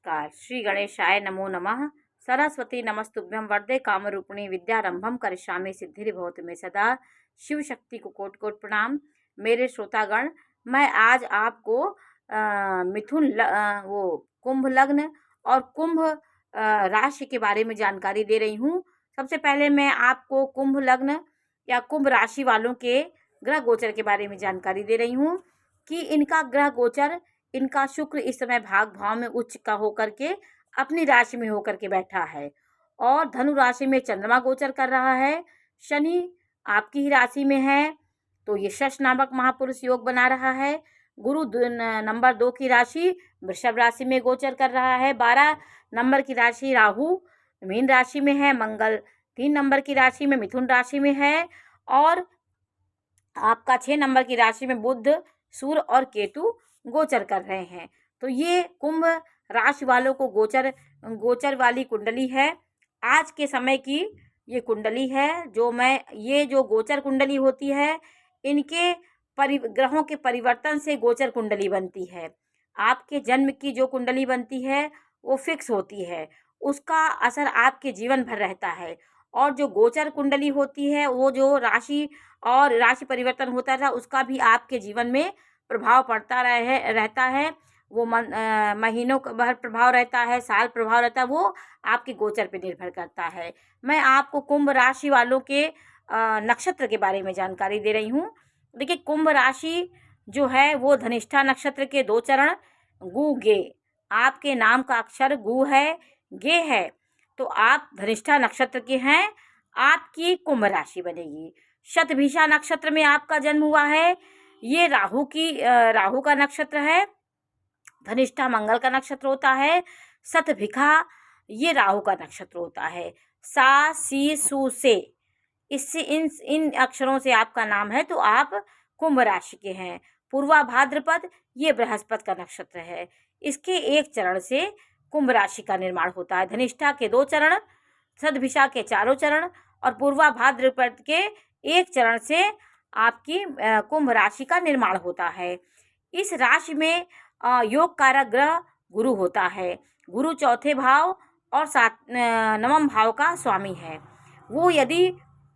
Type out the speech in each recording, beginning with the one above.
नमस्कार। श्री गणेशाय नमो नमः। सरस्वती नमस्तुभ्यं वरदे कामरूपिणी विद्यारंभम करिष्यामि सिद्धिर्भवतु मे सदा। शिव शक्ति को कोटि कोटि प्रणाम। मेरे श्रोतागण, मैं आज आपको कुंभ लग्न और कुंभ राशि के बारे में जानकारी दे रही हूँ। सबसे पहले मैं आपको कुंभ लग्न या कुंभ राशि वालों के ग्रह गोचर के बारे में जानकारी दे रही हूँ कि इनका ग्रह गोचर, इनका शुक्र इस समय भाग भाव में उच्च का होकर के अपनी राशि में होकर के बैठा है और धनु राशि में चंद्रमा गोचर कर रहा है। शनि आपकी ही राशि में है तो ये शश नामक महापुरुष योग बना रहा है। गुरु नंबर 2 की राशि वृषभ राशि में गोचर कर रहा है। 12 नंबर की राशि राहु मीन राशि में है। मंगल 3 नंबर की राशि में मिथुन राशि में है और आपका 6 नंबर की राशि में बुध, सूर्य और केतु गोचर कर रहे हैं। तो ये कुंभ राशि वालों को गोचर वाली कुंडली है। आज के समय की ये कुंडली है। ये जो गोचर कुंडली होती है, इनके ग्रहों के परिवर्तन से गोचर कुंडली बनती है। आपके जन्म की जो कुंडली बनती है वो फिक्स होती है, उसका असर आपके जीवन भर रहता है। और जो गोचर कुंडली होती है वो जो राशि और राशि परिवर्तन होता था उसका भी आपके जीवन में प्रभाव पड़ता रहता है। वो महीनों का भर प्रभाव रहता है, साल प्रभाव रहता है, वो आपके गोचर पे निर्भर करता है। मैं आपको कुंभ राशि वालों के नक्षत्र के बारे में जानकारी दे रही हूँ। देखिए, कुंभ राशि जो है वो धनिष्ठा नक्षत्र के 2 चरण गु गे। आपके नाम का अक्षर गु है, गे है, तो आप धनिष्ठा नक्षत्र के हैं। आपकी कुंभ राशि बनेगी। शतभिषा नक्षत्र में आपका जन्म हुआ है। ये राहु का नक्षत्र है। धनिष्ठा मंगल का नक्षत्र होता है। शतभिखा ये राहु का नक्षत्र होता है। सा सी सु से इससे इन अक्षरों से आपका नाम है तो आप कुंभ राशि के हैं। पूर्वा भाद्रपद ये बृहस्पति का नक्षत्र है। इसके एक चरण से कुंभ राशि का निर्माण होता है। धनिष्ठा के 2 चरण, शतभिषा के 4 चरण और पूर्वा भाद्रपद के 1 चरण से आपकी कुंभ राशि का निर्माण होता है। इस राशि में योग कारक ग्रह गुरु होता है। गुरु 4थे भाव और 9वें भाव का स्वामी है। वो यदि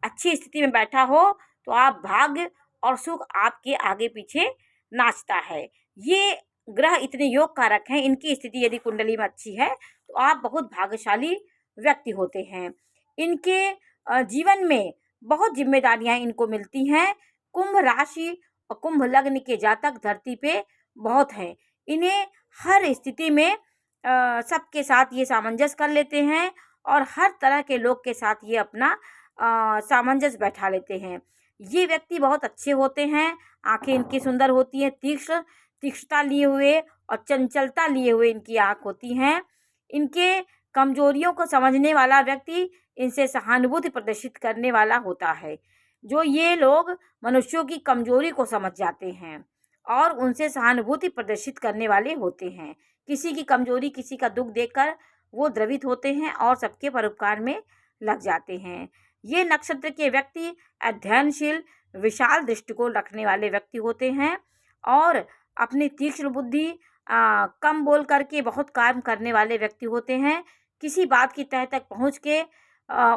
अच्छी स्थिति में बैठा हो तो आप भाग्य और सुख आपके आगे पीछे नाचता है। ये ग्रह इतने योग कारक हैं, इनकी स्थिति यदि कुंडली में अच्छी है तो आप बहुत भाग्यशाली व्यक्ति होते हैं। इनके जीवन में बहुत जिम्मेदारियां इनको मिलती हैं। कुंभ राशि और कुंभ लग्न के जातक धरती पे बहुत हैं। इन्हें हर स्थिति में सबके साथ ये सामंजस्य कर लेते हैं और हर तरह के लोग के साथ ये अपना सामंजस्य बैठा लेते हैं। ये व्यक्ति बहुत अच्छे होते हैं। आंखें इनकी सुंदर होती हैं, तीक्ष्णता लिए हुए और चंचलता लिए हुए इनकी आंख होती हैं। इनके कमजोरियों को समझने वाला व्यक्ति इनसे सहानुभूति प्रदर्शित करने वाला होता है। जो ये लोग मनुष्यों की कमजोरी को समझ जाते हैं और उनसे सहानुभूति प्रदर्शित करने वाले होते हैं। किसी की कमजोरी, किसी का दुख देखकर वो द्रवित होते हैं और सबके परोपकार में लग जाते हैं। ये नक्षत्र के व्यक्ति अध्ययनशील, विशाल दृष्टिकोण रखने वाले व्यक्ति होते हैं और अपनी तीक्ष्ण बुद्धि, कम बोल करके बहुत काम करने वाले व्यक्ति होते हैं। किसी बात की तह तक पहुँच के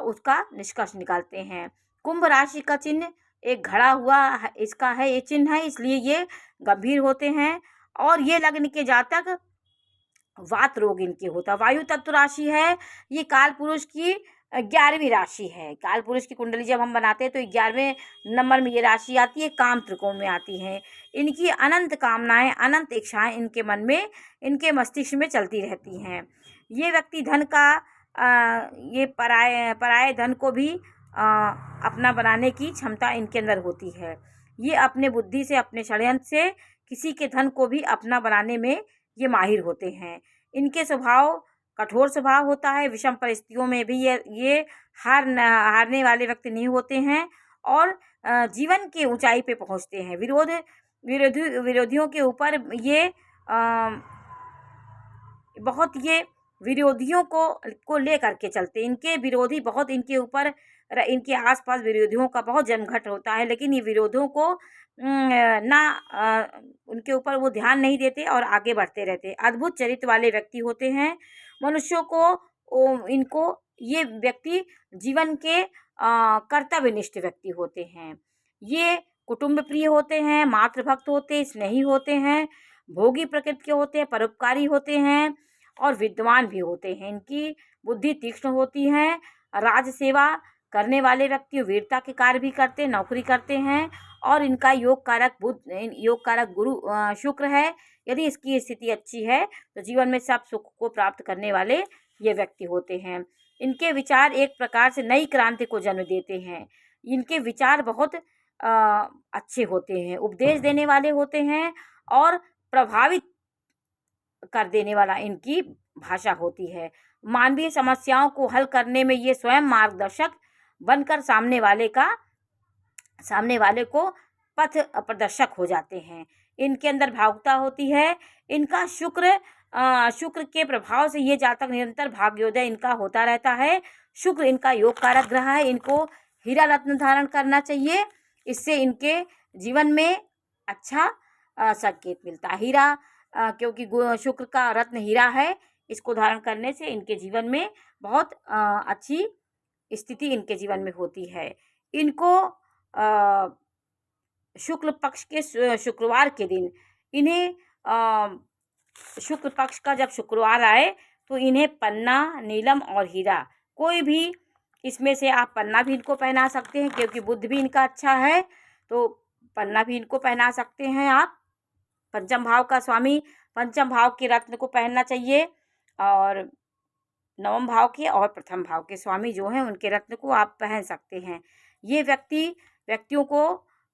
उसका निष्कर्ष निकालते हैं। कुंभ राशि का चिन्ह एक घड़ा हुआ इसका है, ये चिन्ह है, इसलिए ये गंभीर होते हैं। और ये लग्न के जातक वात रोग इनके होता है। वायु तत्व राशि है। ये काल पुरुष की 11वीं राशि है। काल पुरुष की कुंडली जब हम बनाते हैं तो 11वें नंबर में ये राशि आती है, काम त्रिकोण में आती है। इनकी अनंत कामनाएं, अनंत इच्छाएं इनके मन में, इनके मस्तिष्क में चलती रहती हैं। ये व्यक्ति धन का ये पराये धन को भी अपना बनाने की क्षमता इनके अंदर होती है। ये अपने बुद्धि से, अपने षड्यंत्र से किसी के धन को भी अपना बनाने में ये माहिर होते हैं। इनके स्वभाव कठोर स्वभाव होता है। विषम परिस्थितियों में भी ये हारने वाले व्यक्ति नहीं होते हैं और जीवन के ऊंचाई पे पहुंचते हैं। विरोधियों के ऊपर ये बहुत ये विरोधियों को लेकर के चलते। इनके विरोधी बहुत इनके ऊपर इनके आसपास विरोधियों का बहुत जमघट होता है, लेकिन ये विरोधियों को ना उनके ऊपर वो ध्यान नहीं देते और आगे बढ़ते रहते हैं। अद्भुत चरित्र वाले व्यक्ति होते हैं। मनुष्यों को इनको ये व्यक्ति जीवन के कर्तव्यनिष्ठ व्यक्ति होते हैं। ये कुटुंब प्रिय होते हैं, मातृभक्त होते हैं, स्नेही होते हैं, भोगी प्रकृति के होते हैं, परोपकारी होते हैं और विद्वान भी होते हैं। इनकी बुद्धि तीक्ष्ण होती है। राज सेवा करने वाले व्यक्ति वीरता के कार्य भी करते हैं, नौकरी करते हैं और इनका योग कारक गुरु शुक्र है। यदि इसकी स्थिति अच्छी है तो जीवन में सब सुख को प्राप्त करने वाले ये व्यक्ति होते हैं। इनके विचार एक प्रकार से नई क्रांति को जन्म देते हैं। इनके विचार बहुत अच्छे होते हैं, उपदेश देने वाले होते हैं और प्रभावित कर देने वाला इनकी भाषा होती है। मानवीय समस्याओं को हल करने में ये स्वयं मार्गदर्शक बनकर सामने वाले को पथ प्रदर्शक हो जाते हैं। इनके अंदर भावुकता होती है। इनका शुक्र के प्रभाव से ये जातक निरंतर भाग्योदय इनका होता रहता है। शुक्र इनका योग कारक ग्रह है। इनको हीरा रत्न धारण करना चाहिए, इससे इनके जीवन में अच्छा संकेत मिलता है। हीरा क्योंकि शुक्र का रत्न हीरा है, इसको धारण करने से इनके जीवन में बहुत अच्छी स्थिति इनके जीवन में होती है। इनको शुक्ल पक्ष के शुक्रवार के दिन इन्हें शुक्ल पक्ष का जब शुक्रवार आए तो इन्हें पन्ना, नीलम और हीरा कोई भी इसमें से आप पन्ना भी इनको पहना सकते हैं, क्योंकि बुध भी इनका अच्छा है तो पन्ना भी इनको पहना सकते हैं आप। पंचम भाव का स्वामी पंचम भाव के रत्न को पहनना चाहिए और नवम भाव के और प्रथम भाव के स्वामी जो हैं उनके रत्न को आप पहन सकते हैं। ये व्यक्तियों को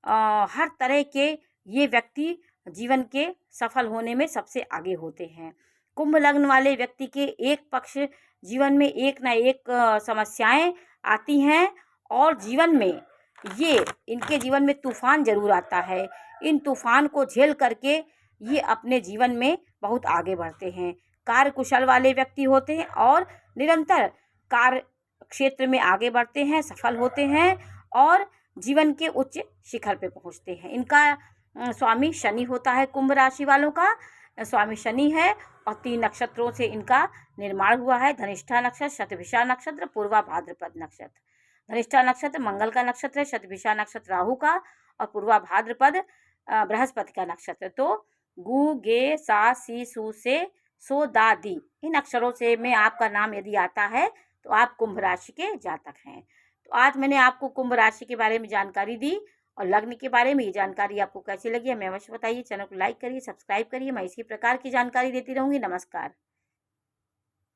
हर तरह के ये व्यक्ति जीवन के सफल होने में सबसे आगे होते हैं। कुंभ लग्न वाले व्यक्ति के एक पक्ष जीवन में एक ना एक समस्याएं आती हैं और जीवन में इनके जीवन में तूफान जरूर आता है। इन तूफान को झेल करके ये अपने जीवन में बहुत आगे बढ़ते हैं। कार्य कुशल वाले व्यक्ति होते हैं और निरंतर कार्य क्षेत्र में आगे बढ़ते हैं, सफल होते हैं और जीवन के उच्च शिखर पे पहुंचते हैं। इनका स्वामी शनि होता है। कुंभ राशि वालों का स्वामी शनि है और 3 नक्षत्रों से इनका निर्माण हुआ है। धनिष्ठा नक्षत्र, शतभिषा नक्षत्र, पूर्वा भाद्रपद नक्षत्र। धनिष्ठा नक्षत्र मंगल का नक्षत्र है, शतभिषा नक्षत्र राहु का और पूर्वा भाद्रपद बृहस्पति का नक्षत्र। तो गु, गे, सा, सी, सू से सो, दा, दी इन अक्षरों से में आपका नाम यदि आता है तो आप कुंभ राशि के जातक हैं। तो आज मैंने आपको कुंभ राशि के बारे में जानकारी दी और लग्न के बारे में। ये जानकारी आपको कैसी लगी हमें अवश्य बताइए। चैनल को लाइक करिए, सब्सक्राइब करिए। मैं इसी प्रकार की जानकारी देती रहूँगी। नमस्कार।